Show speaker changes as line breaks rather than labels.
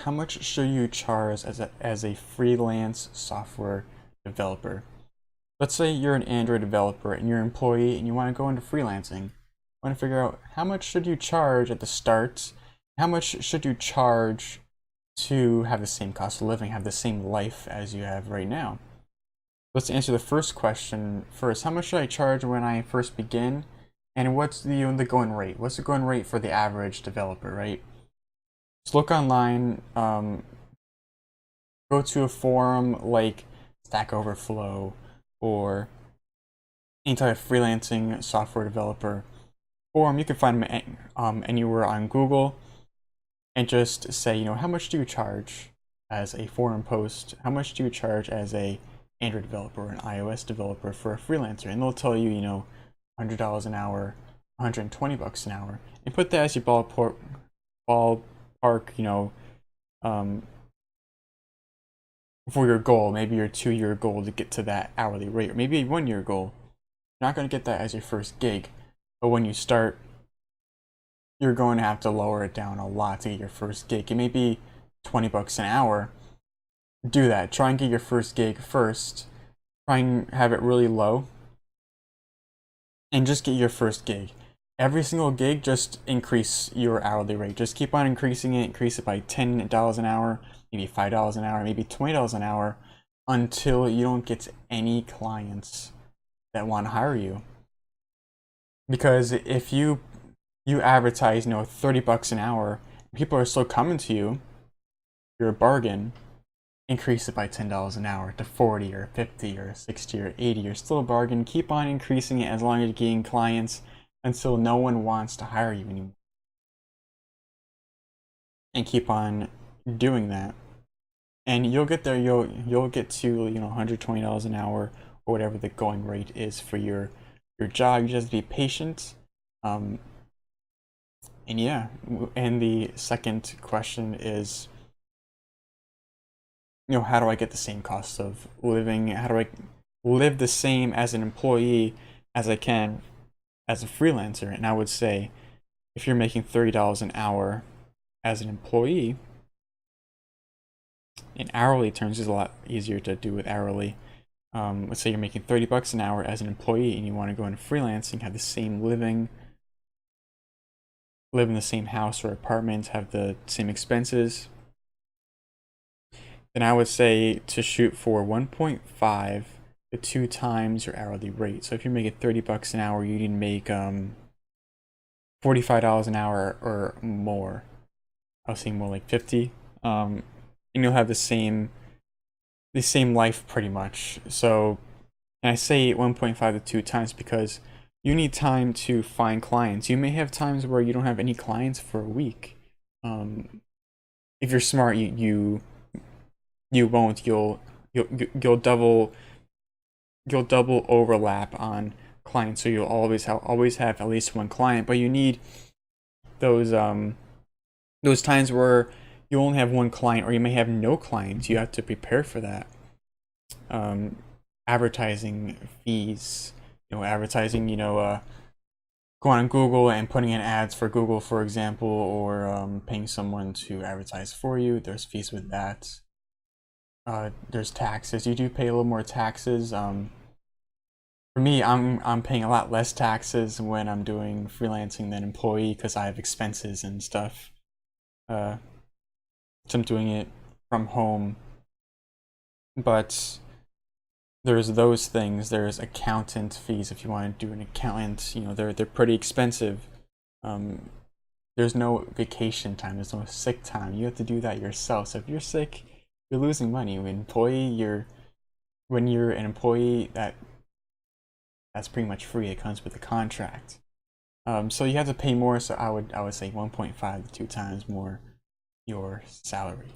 how much should you charge as a freelance software developer? Let's say you're an Android developer and you're an employee and you want to go into freelancing. You want to figure out how much should you charge at the start? How much should you charge to have the same cost of living, have the same life as you have right now? Let's answer the first question first. How much should I charge when I first begin? And what's the going rate? What's the going rate for the average developer, right? Just look online, go to a forum like Stack Overflow or any type of freelancing software developer forum. You can find them anywhere on Google, and just say, how much do you charge as a forum post? How much do you charge as a Android developer or an iOS developer for a freelancer? And they'll tell you, $100 an hour, $120 an hour, and put that as your ballpark, for your goal, maybe your 2-year goal to get to that hourly rate, or maybe a 1-year goal. You're not going to get that as your first gig, but when you start, you're going to have to lower it down a lot to get your first gig. It may be $20 an hour. Do that. Try and get your first gig first. Try and have it really low, and just get your first gig. Every single gig, just increase your hourly rate. Just keep on increasing it. Increase it by $10 an hour, maybe $5 an hour, maybe $20 an hour, until you don't get any clients that want to hire you. Because if you advertise, $30 an hour, people are still coming to you, you're a bargain. Increase it by $10 an hour to 40 or 50 or 60 or 80. You're still a bargain. Keep on increasing it as long as you're getting clients until no one wants to hire you anymore. And keep on doing that. And you'll get there. You'll get to $120 an hour or whatever the going rate is for your job. You just have to be patient. And yeah. And the second question is, how do I get the same cost of living? How do I live the same as an employee as I can as a freelancer? And I would say, if you're making $30 an hour as an employee, in hourly terms is a lot easier to do with hourly. Let's say you're making $30 an hour as an employee and you want to go into freelancing, have the same live in the same house or apartment, have the same expenses. Then I would say to shoot for 1.5 to 2 times your hourly rate. So if you're making $30 an hour, you need to make $45 an hour or more. I was saying more like 50. And you'll have the same life pretty much. So, and I say 1.5 to 2 times because you need time to find clients. You may have times where you don't have any clients for a week. If you're smart, you won't. You'll double overlap on clients, so you'll always have at least one client. But you need those times where you only have one client, or you may have no clients. You have to prepare for that. Advertising fees, advertising, going on Google and putting in ads for Google, for example, or paying someone to advertise for you. There's fees with that. There's taxes. You do pay a little more taxes. For me, I'm paying a lot less taxes when I'm doing freelancing than employee because I have expenses and stuff. So I'm doing it from home. But there's those things. There's accountant fees if you want to do an accountant. They're pretty expensive. There's no vacation time. There's no sick time. You have to do that yourself. So if you're sick, you're losing money. When you're an employee, that's pretty much free. It comes with a contract. So you have to pay more. So I would say 1.5 to 2 times more your salary.